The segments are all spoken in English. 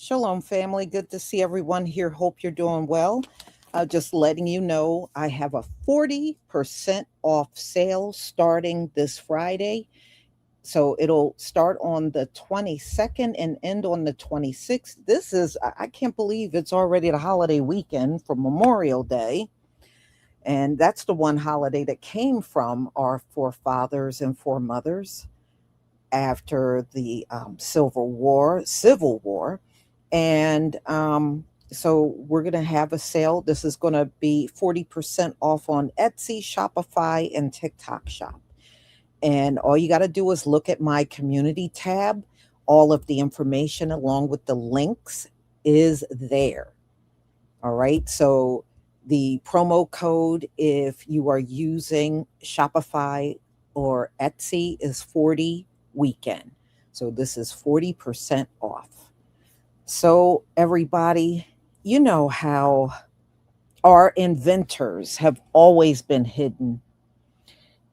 Shalom, family. Good to see everyone here. Hope you're doing well. Just letting you know, I have a 40% off sale starting this Friday. So it'll start on the 22nd and end on the 26th. I can't believe it's already the holiday weekend for Memorial Day. And that's the one holiday that came from our forefathers and foremothers after the Civil War. And so we're going to have a sale. This is going to be 40% off on Etsy, Shopify, and TikTok Shop. And all you got to do is look at my community tab. All of the information along with the links is there. All right. So the promo code, if you are using Shopify or Etsy, is 40 weekend. So this is 40% off. So, everybody, you know how our inventors have always been hidden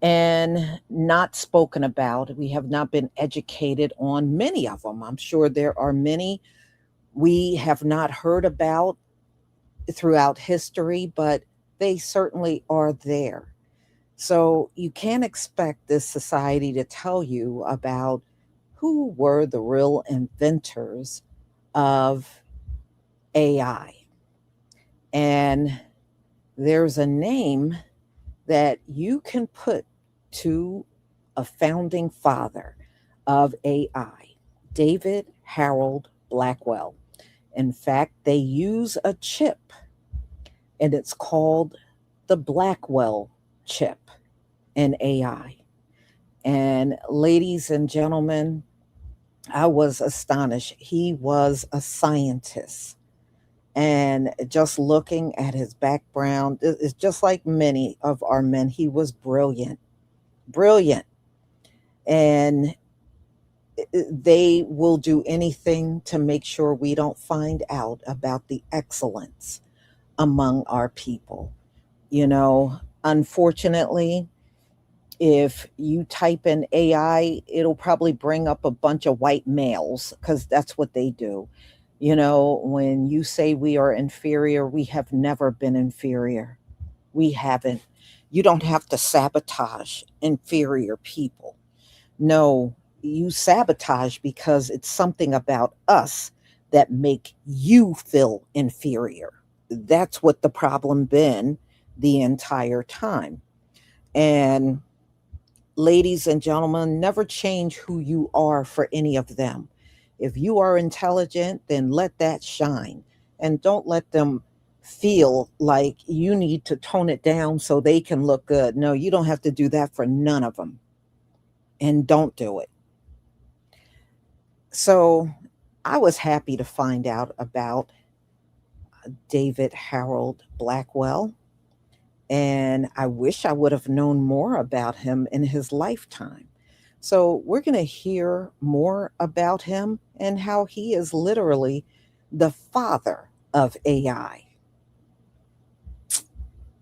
and not spoken about. We have not been educated on many of them. I'm sure there are many we have not heard about throughout history, but they certainly are there. So, you can't expect this society to tell you about who were the real inventors of AI. And there's a name that you can put to a founding father of AI, David Harold Blackwell. In fact, they use a chip, and it's called the Blackwell chip in AI. And ladies and gentlemen, I was astonished. He was a scientist. And just looking at his background, it's just like many of our men. He was brilliant, brilliant. And they will do anything to make sure we don't find out about the excellence among our people. Unfortunately, if you type in AI, it'll probably bring up a bunch of white males because that's what they do. When you say we are inferior, we have never been inferior. We haven't. You don't have to sabotage inferior people. No, you sabotage because it's something about us that make you feel inferior. That's what the problem been the entire time. And ladies and gentlemen, never change who you are for any of them. If you are intelligent, then let that shine. And don't let them feel like you need to tone it down so they can look good. No, you don't have to do that for none of them. And don't do it. So I was happy to find out about David Harold Blackwell. And I wish I would have known more about him in his lifetime. So, we're going to hear more about him and how he is literally the father of AI.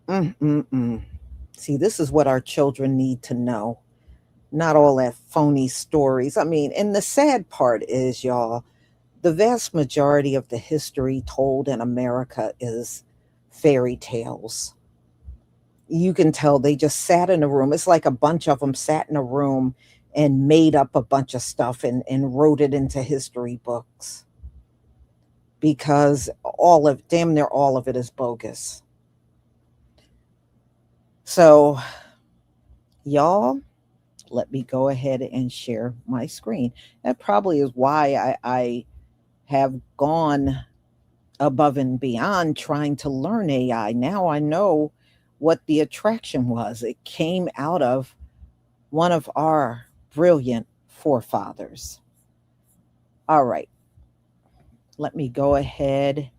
Mm-mm-mm. See, this is what our children need to know, not all that phony stories. I mean, and the sad part is, y'all, the vast majority of the history told in America is fairy tales. You can tell they just sat in a room. It's like a bunch of them sat in a room and made up a bunch of stuff and wrote it into history books because damn near all of it is bogus. So, y'all, let me go ahead and share my screen. That probably is why I have gone above and beyond trying to learn AI. Now I know what the attraction was. It came out of one of our brilliant forefathers. All right, let me go ahead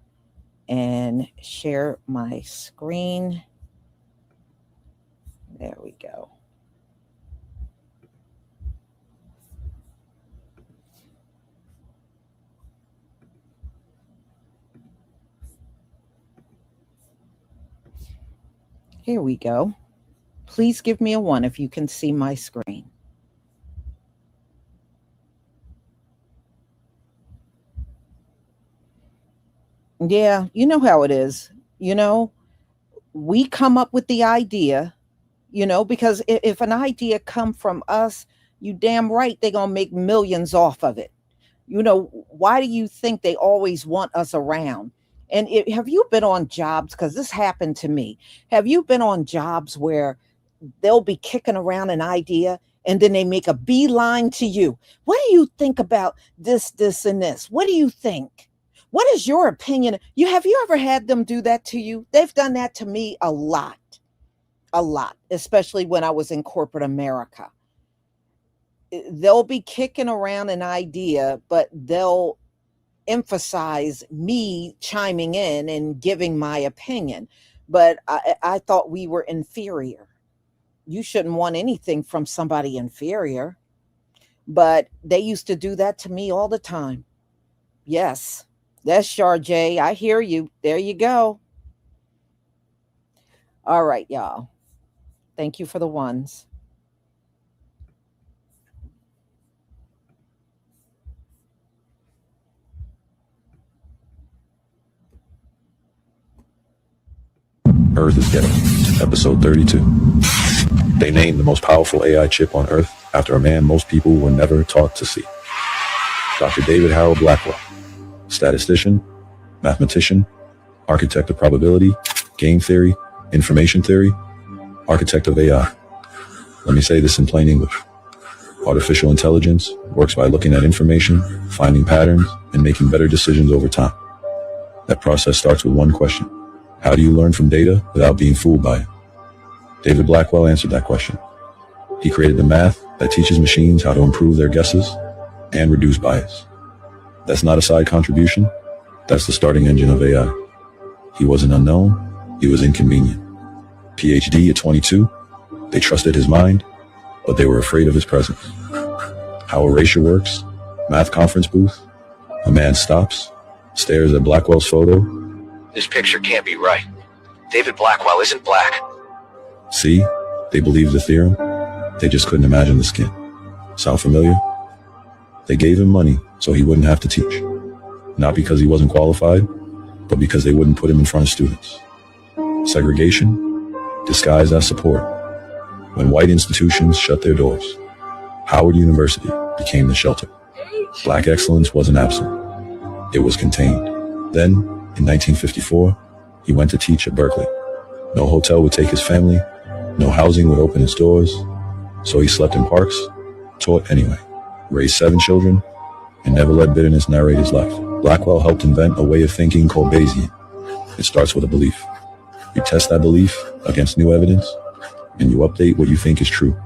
and share my screen. There we go. Here we go. Please give me a 1 if you can see my screen. Yeah, you know how it is. You know, we come up with the idea, because if an idea come from us, you damn right they're going to make millions off of it. Why do you think they always want us around? And have you been on jobs? Because this happened to me. Have you been on jobs where they'll be kicking around an idea and then they make a beeline to you? What do you think about this, and this? What do you think? What is your opinion? Have you ever had them do that to you? They've done that to me a lot, especially when I was in corporate America. They'll be kicking around an idea, but they'll emphasize me chiming in and giving my opinion. But I thought we were inferior. You shouldn't want anything from somebody inferior. But they used to do that to me all the time. Yes, that's Charjay. I hear you. There you go. All right, y'all. Thank you for the ones. Earth is Ghetto, episode 32. They named the most powerful AI chip on Earth after a man most people were never taught to see. Dr. David Harold Blackwell, statistician, mathematician, architect of probability, game theory, information theory, architect of AI. Let me say this in plain English. Artificial intelligence works by looking at information, finding patterns, and making better decisions over time. That process starts with one question. How do you learn from data without being fooled by it? David Blackwell answered that question. He created the math that teaches machines how to improve their guesses and reduce bias. That's not a side contribution. That's the starting engine of AI. He wasn't unknown. He was inconvenient. PhD at 22. They trusted his mind, but they were afraid of his presence. How erasure works. Math conference booth. A man stops, stares at Blackwell's photo. This picture can't be right. David Blackwell isn't black. See? They believed the theorem. They just couldn't imagine the skin. Sound familiar? They gave him money so he wouldn't have to teach. Not because he wasn't qualified, but because they wouldn't put him in front of students. Segregation, disguised as support. When white institutions shut their doors, Howard University became the shelter. Black excellence wasn't absent. It was contained. Then, in 1954, he went to teach at Berkeley. No hotel would take his family. No housing would open its doors. So he slept in parks, taught anyway, raised 7 children, and never let bitterness narrate his life. Blackwell helped invent a way of thinking called Bayesian. It starts with a belief. You test that belief against new evidence, and you update what you think is true.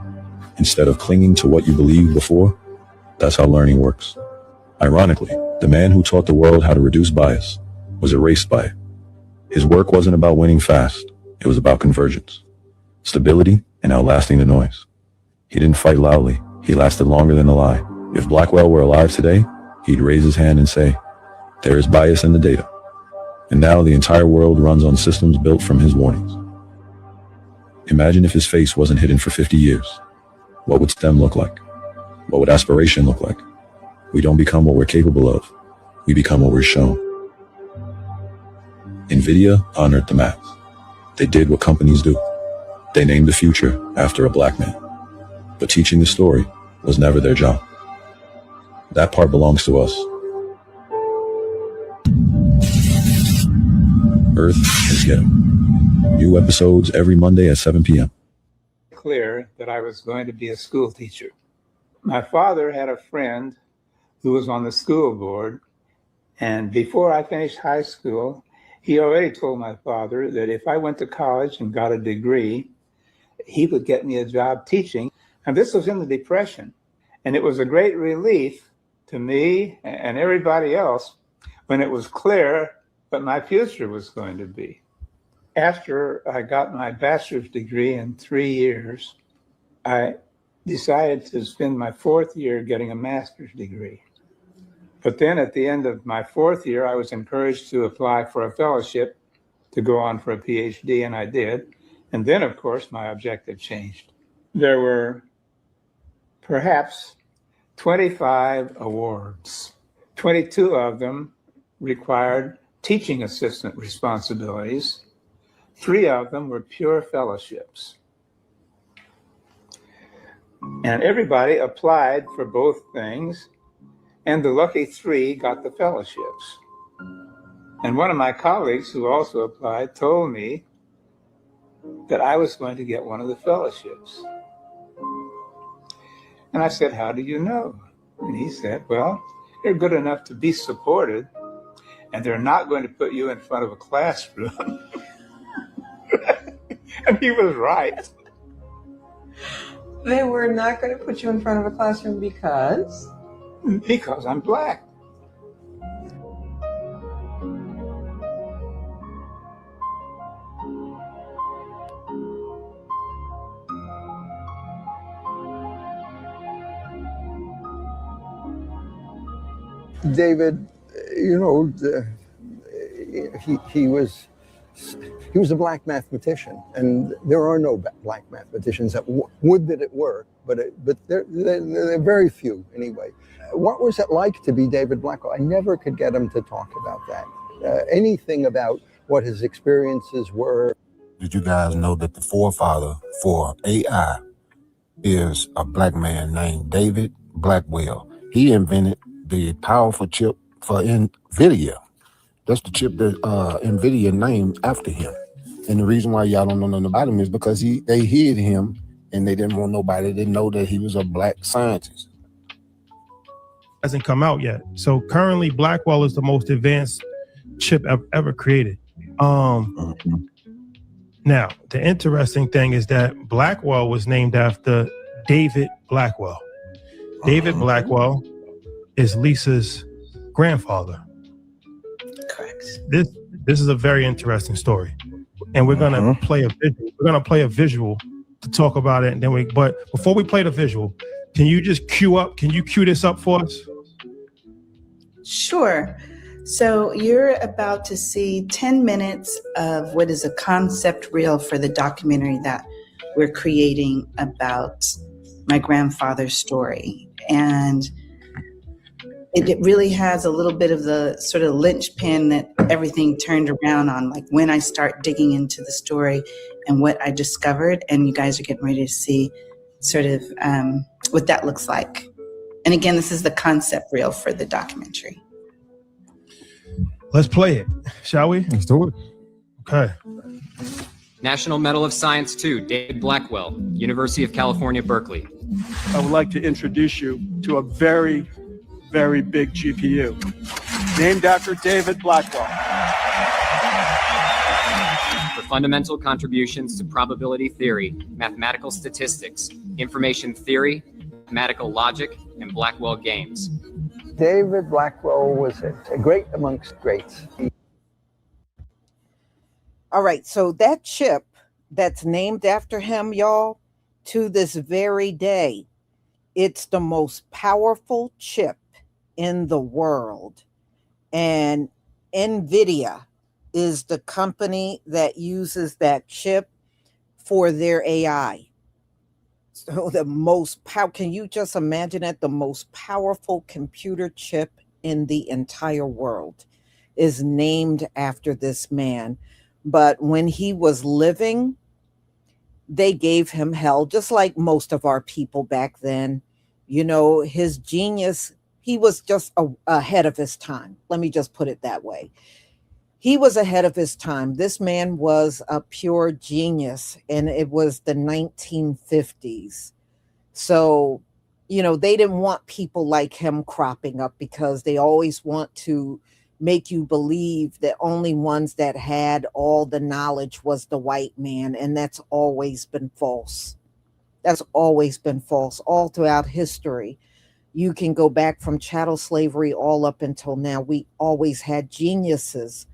Instead of clinging to what you believed before, that's how learning works. Ironically, the man who taught the world how to reduce bias was erased by it. His work wasn't about winning fast. It was about convergence, stability, and outlasting the noise. He didn't fight loudly. He lasted longer than a lie. If Blackwell were alive today, he'd raise his hand and say, there is bias in the data. And now the entire world runs on systems built from his warnings. Imagine if his face wasn't hidden for 50 years. What would STEM look like? What would aspiration look like? We don't become what we're capable of. We become what we're shown. NVIDIA honored the math. They did what companies do. They named the future after a black man. But teaching the story was never their job. That part belongs to us. Earth is Ghetto. New episodes every Monday at 7 p.m. Clear that I was going to be a school teacher. My father had a friend who was on the school board, and before I finished high school, he already told my father that if I went to college and got a degree, he would get me a job teaching. And this was in the Depression. And it was a great relief to me and everybody else when it was clear what my future was going to be. After I got my bachelor's degree in 3 years, I decided to spend my 4th year getting a master's degree. But then at the end of my 4th year, I was encouraged to apply for a fellowship to go on for a PhD, and I did. And then, of course, my objective changed. There were perhaps 25 awards. 22 of them required teaching assistant responsibilities. 3 of them were pure fellowships. And everybody applied for both things, and the lucky 3 got the fellowships. And one of my colleagues who also applied told me that I was going to get one of the fellowships. And I said, "How do you know?" And he said, "Well, you're good enough to be supported, and they're not going to put you in front of a classroom." And he was right. They were not going to put you in front of a classroom because? Because I'm Black. David, you know, he was a Black mathematician, and there are no Black mathematicians. Would that it were, but there are very few anyway. What was it like to be David Blackwell? I never could get him to talk about that. Anything about what his experiences were. Did you guys know that the forefather for AI is a Black man named David Blackwell? He invented the powerful chip for NVIDIA. That's the chip that NVIDIA named after him. And the reason why y'all don't know nothing about him is because they hid him, and they didn't want nobody to know that he was a Black scientist. Hasn't come out yet. So currently Blackwell is the most advanced chip ever created. Now, the interesting thing is that Blackwell was named after David Blackwell. David Blackwell is Lisa's grandfather. Correct. This is a very interesting story, and we're gonna play a visual. We're gonna play a visual to talk about it, and then But before we play the visual, can you just Can you cue this up for us? Sure. So you're about to see 10 minutes of what is a concept reel for the documentary that we're creating about my grandfather's story. And it really has a little bit of the sort of linchpin that everything turned around on, like when I start digging into the story and what I discovered. And you guys are getting ready to see sort of what that looks like. And again, this is the concept reel for the documentary. Let's play it, shall we? Let's do it. Okay. National Medal of Science 2, David Blackwell, University of California, Berkeley. I would like to introduce you to a very, very big GPU named after David Blackwell. For fundamental contributions to probability theory, mathematical statistics, information theory, mathematical logic, and Blackwell games. David Blackwell was a great amongst greats. All right, so that chip that's named after him, y'all, to this very day, it's the most powerful chip in the world. And NVIDIA is the company that uses that chip for their AI. So the most can you just imagine that the most powerful computer chip in the entire world is named after this man. But when he was living, they gave him hell, just like most of our people back then. You know, his genius, he was just ahead of his time. Let me just put it that way. He was ahead of his time. This man was a pure genius, and it was the 1950s. So, you know, they didn't want people like him cropping up because they always want to make you believe that only ones that had all the knowledge was the white man. And that's always been false. That's always been false all throughout history. You can go back from chattel slavery all up until now. We always had geniuses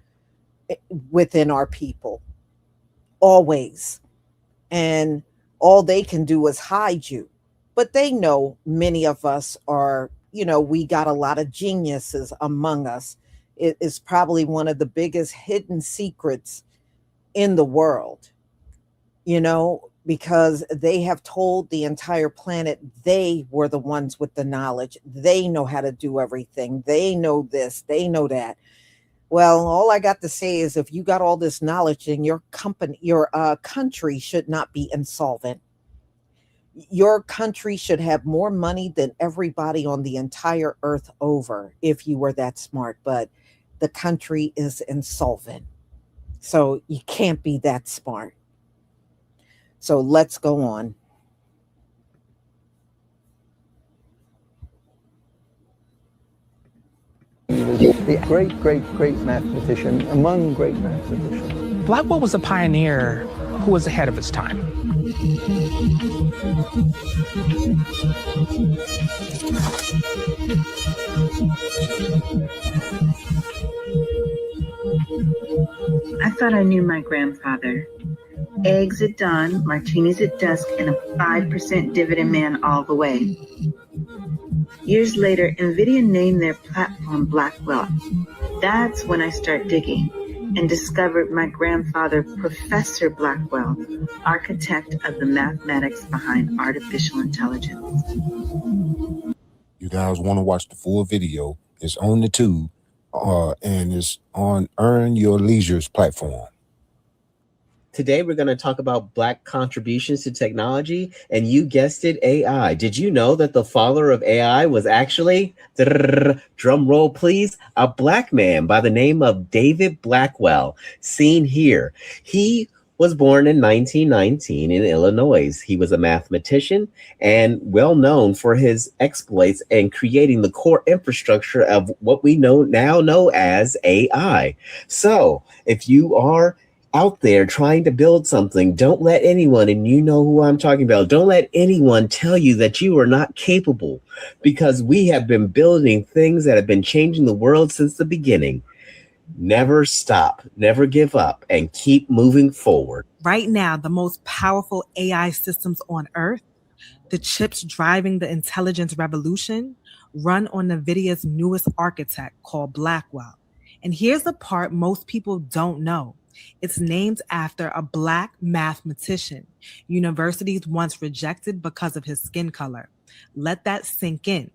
within our people, always. And all they can do is hide you. But they know many of us are, you know, we got a lot of geniuses among us. It is probably one of the biggest hidden secrets in the world, you know, because they have told the entire planet they were the ones with the knowledge. They know how to do everything. They know this, they know that. Well, all I got to say is if you got all this knowledge, then your country should not be insolvent. Your country should have more money than everybody on the entire earth over if you were that smart, but the country is insolvent. So you can't be that smart. So let's go on. He was the great mathematician among great mathematicians. Blackwell was a pioneer who was ahead of his time. I thought I knew my grandfather. Eggs at dawn, martinis at dusk, and a 5% dividend man all the way. Years later, NVIDIA named their platform Blackwell. That's when I start digging and discovered my grandfather, Professor Blackwell, architect of the mathematics behind artificial intelligence. You guys want to watch the full video, it's on the tube and it's on Earn Your Leisure's platform. Today, we're going to talk about Black contributions to technology, and you guessed it, AI. Did you know that the father of AI was actually, drum roll please, a Black man by the name of David Blackwell, seen here. He was born in 1919 in Illinois. He was a mathematician and well known for his exploits in creating the core infrastructure of what we now know as AI. So if you are out there trying to build something, don't let anyone, and you know who I'm talking about, don't let anyone tell you that you are not capable, because we have been building things that have been changing the world since the beginning. Never stop, never give up, and keep moving forward. Right now, the most powerful AI systems on Earth, the chips driving the intelligence revolution, run on NVIDIA's newest architect called Blackwell. And here's the part most people don't know. It's named after a Black mathematician universities once rejected because of his skin color. Let that sink in.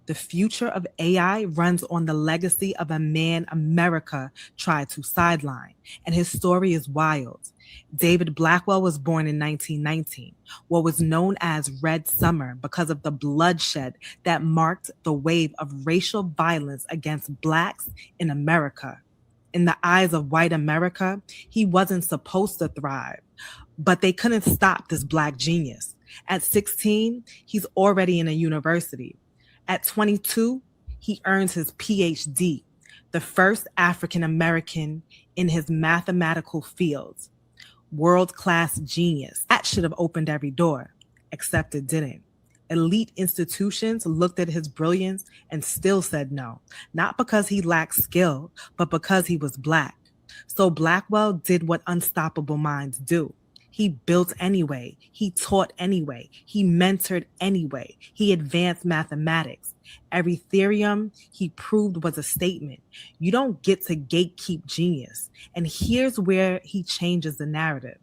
The future of AI runs on the legacy of a man America tried to sideline, and his story is wild. David Blackwell was born in 1919, what was known as Red Summer because of the bloodshed that marked the wave of racial violence against Blacks in America. In the eyes of white America, he wasn't supposed to thrive, but they couldn't stop this Black genius. At 16, he's already in a university. At 22, he earns his PhD, the first African American in his mathematical fields. World-class genius. That should have opened every door, except it didn't. Elite institutions looked at his brilliance and still said no, not because he lacked skill, but because he was Black. So Blackwell did what unstoppable minds do. He built anyway. He taught anyway. He mentored anyway. He advanced mathematics. Every theorem he proved was a statement. You don't get to gatekeep genius. And here's where he changes the narrative.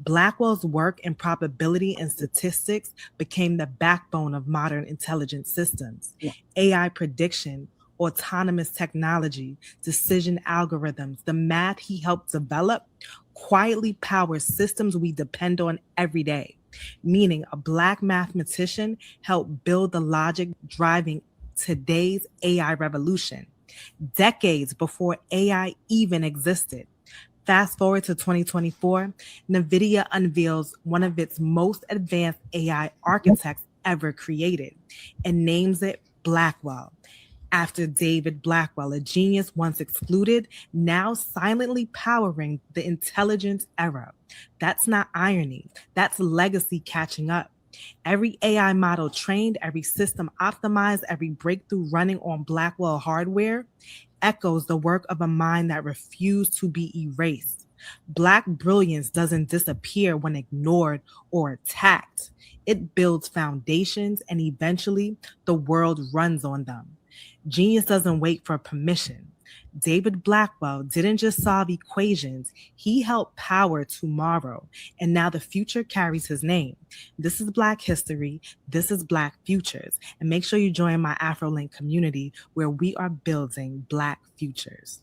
Blackwell's work in probability and statistics became the backbone of modern intelligence systems. AI prediction, autonomous technology, decision algorithms, the math he helped develop quietly powers systems we depend on every day. Meaning a Black mathematician helped build the logic driving today's AI revolution, decades before AI even existed. Fast forward to 2024, NVIDIA unveils one of its most advanced AI architects ever created and names it Blackwell, after David Blackwell, a genius once excluded, now silently powering the intelligence era. That's not irony. That's legacy catching up. Every AI model trained, every system optimized, every breakthrough running on Blackwell hardware echoes the work of a mind that refused to be erased. Black brilliance doesn't disappear when ignored or attacked. It builds foundations, and eventually the world runs on them. Genius doesn't wait for permission. David Blackwell didn't just solve equations, he helped power tomorrow, and now the future carries his name. This is Black history, this is Black futures, and make sure you join my AfroLink community where we are building Black futures.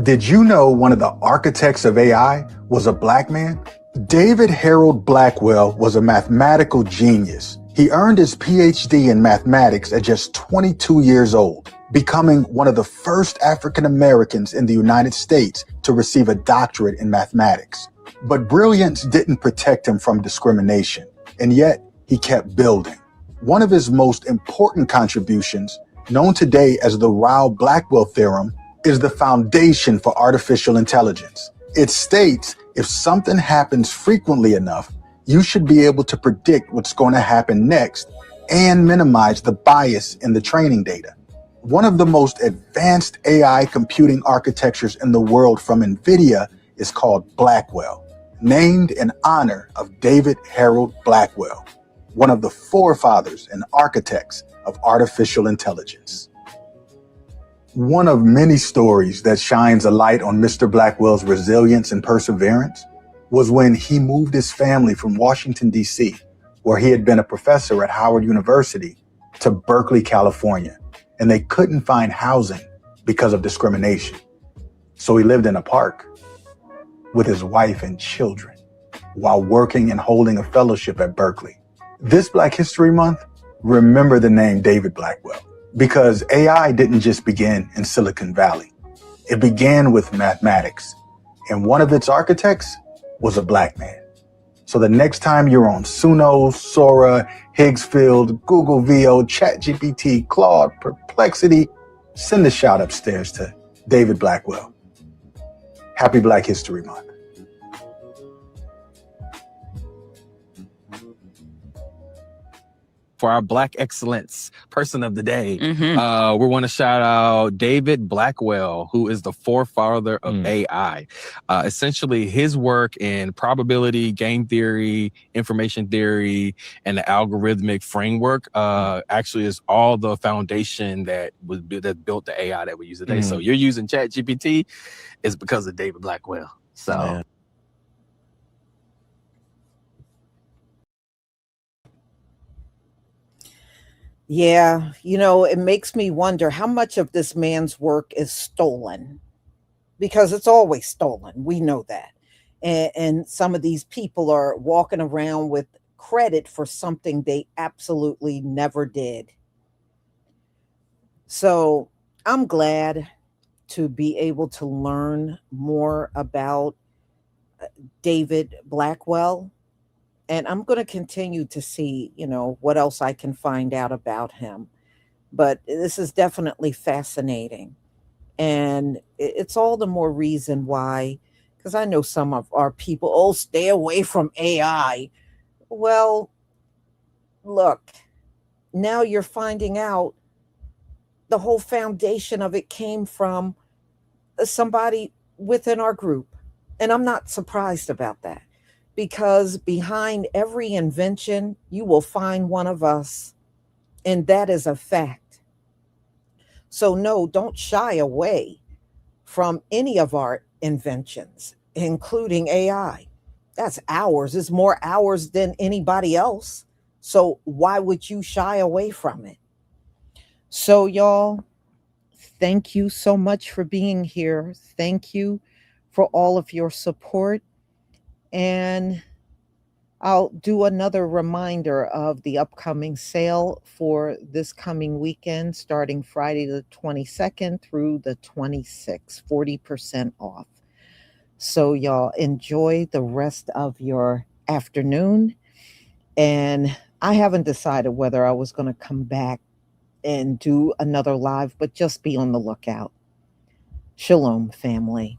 Did you know one of the architects of AI was a black man? David Harold Blackwell was a mathematical genius. He earned his PhD in mathematics at just 22 years old, becoming one of the first African Americans in the United States to receive a doctorate in mathematics. But brilliance didn't protect him from discrimination, and yet he kept building. One of his most important contributions, known today as the Rao-Blackwell theorem, is the foundation for artificial intelligence. It states if something happens frequently enough, you should be able to predict what's going to happen next and minimize the bias in the training data. One of the most advanced AI computing architectures in the world from NVIDIA is called Blackwell, named in honor of David Harold Blackwell, one of the forefathers and architects of artificial intelligence. One of many stories that shines a light on Mr. Blackwell's resilience and perseverance was when he moved his family from Washington, D.C., where he had been a professor at Howard University, to Berkeley, California, and they couldn't find housing because of discrimination. So he lived in a park with his wife and children while working and holding a fellowship at Berkeley. This Black History Month, remember the name David Blackwell, because AI didn't just begin in Silicon Valley. It began with mathematics, and one of its architects was a black man. So the next time you're on Suno, Sora, Higgsfield, Google VO, ChatGPT, Claude, Perplexity, send a shout upstairs to David Blackwell. Happy Black History Month. For our Black Excellence Person of the Day, we want to shout out David Blackwell, who is the forefather of AI. Essentially, his work in probability, game theory, information theory, and the algorithmic framework actually is all the foundation that built the AI that we use today. So you're using ChatGPT, it's because of David Blackwell. So. Man. Yeah, it makes me wonder how much of this man's work is stolen, because it's always stolen. We know that. And some of these people are walking around with credit for something they absolutely never did. So I'm glad to be able to learn more about David Blackwell. And I'm going to continue to see, what else I can find out about him. But this is definitely fascinating. And it's all the more reason why, because I know some of our people, stay away from AI. Well, look, now you're finding out the whole foundation of it came from somebody within our group. And I'm not surprised about that. Because behind every invention, you will find one of us. And that is a fact. So no, don't shy away from any of our inventions, including AI. That's ours. It's more ours than anybody else. So why would you shy away from it? So y'all, thank you so much for being here. Thank you for all of your support. And I'll do another reminder of the upcoming sale for this coming weekend, starting Friday the 22nd through the 26th, 40% off. So y'all enjoy the rest of your afternoon. And I haven't decided whether I was going to come back and do another live, but just be on the lookout. Shalom, family.